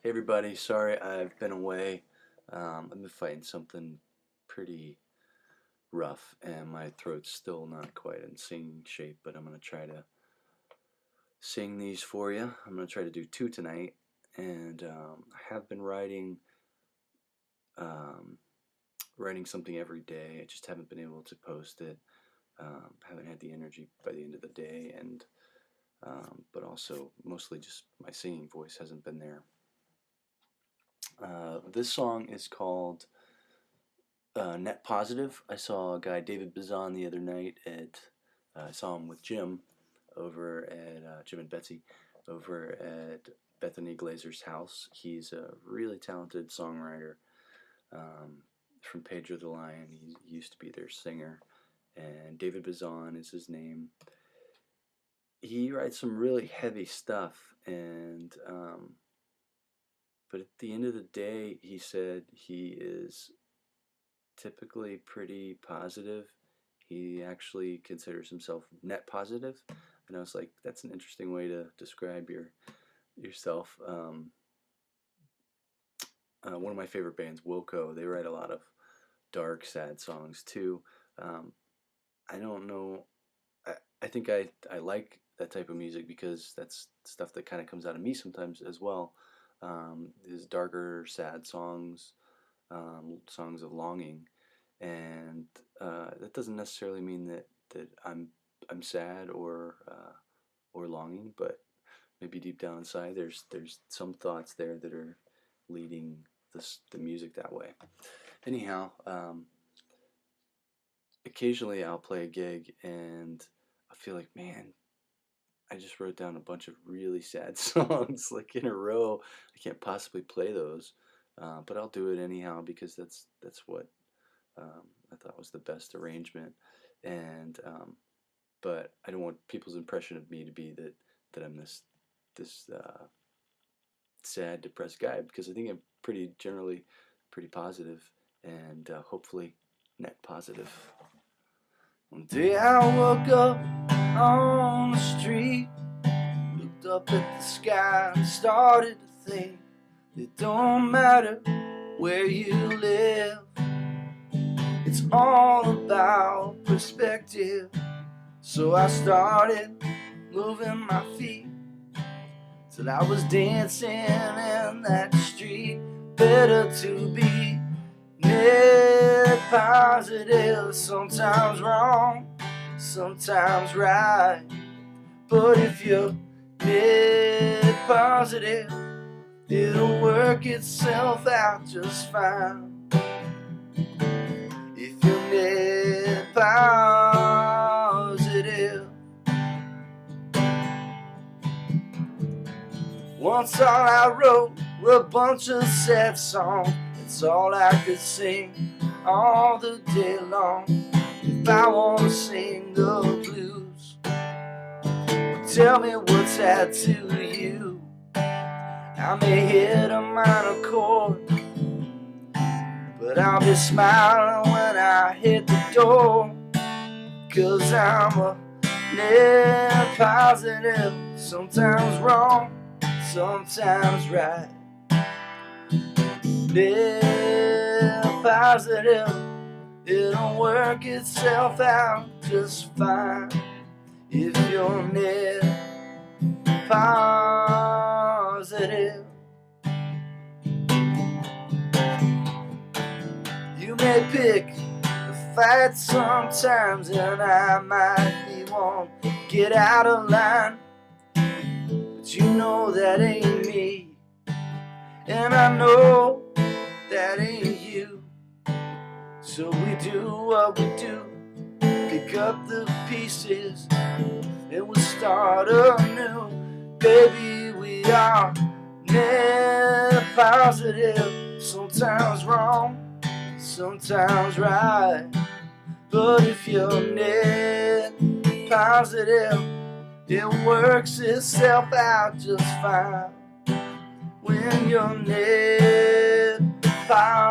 Hey everybody, sorry I've been away. I've been fighting something pretty rough and my throat's still not quite in singing shape, but I'm going to try to sing these for you. I'm going to try to do two tonight, and I have been um, writing something every day. I just haven't been able to post it. Haven't had the energy by the end of the day, and but also mostly just my singing voice hasn't been there. This song is called Net Positive. I saw a guy, David Bazan, the other night I saw him with Jim over at Jim and Betsy over at Bethany Glazer's house. He's a really talented songwriter from Pedro the Lion. He used to be their singer, and David Bazan is his name. He writes some really heavy stuff, and but at the end of the day, he said he is typically pretty positive. He actually considers himself net positive, and I was like, that's an interesting way to describe yourself. One of my favorite bands, Wilco, they write a lot of dark, sad songs too. I don't know. I think I like that type of music because that's stuff that kind of comes out of me sometimes as well. Is darker, sad songs, songs of longing, and that doesn't necessarily mean that I'm sad or longing, but maybe deep down inside there's some thoughts there that are leading the music that way. Anyhow, occasionally I'll play a gig and I feel like, man, I just wrote down a bunch of really sad songs like in a row. I can't possibly play those, but I'll do it anyhow because that's what I thought was the best arrangement. And but I don't want people's impression of me to be that I'm this sad, depressed guy, because I think I'm generally pretty positive and hopefully net positive. One day I woke up on the street, looked up at the sky and started to think it don't matter where you live, it's all about perspective. So I started moving my feet till I was dancing in that street. Better to be net positive, sometimes wrong, sometimes right. But if you're net positive, it'll work itself out just fine. If you're net positive. Once all I wrote were a bunch of sad songs. It's all I could sing all the day long. If I want to sing the blues, tell me what's that to you. I may hit a minor chord, but I'll be smiling when I hit the door. 'Cause I'm a net positive, sometimes wrong, sometimes right. Net positive, it'll work itself out just fine. If you're net positive. You may pick a fight sometimes, and I might be one get out of line, but you know that ain't me, and I know that ain't you. So we do what we do, pick up the pieces and we'll start anew. Baby, we are net positive, sometimes wrong, sometimes right. But if you're net positive, it works itself out just fine. When you're net positive.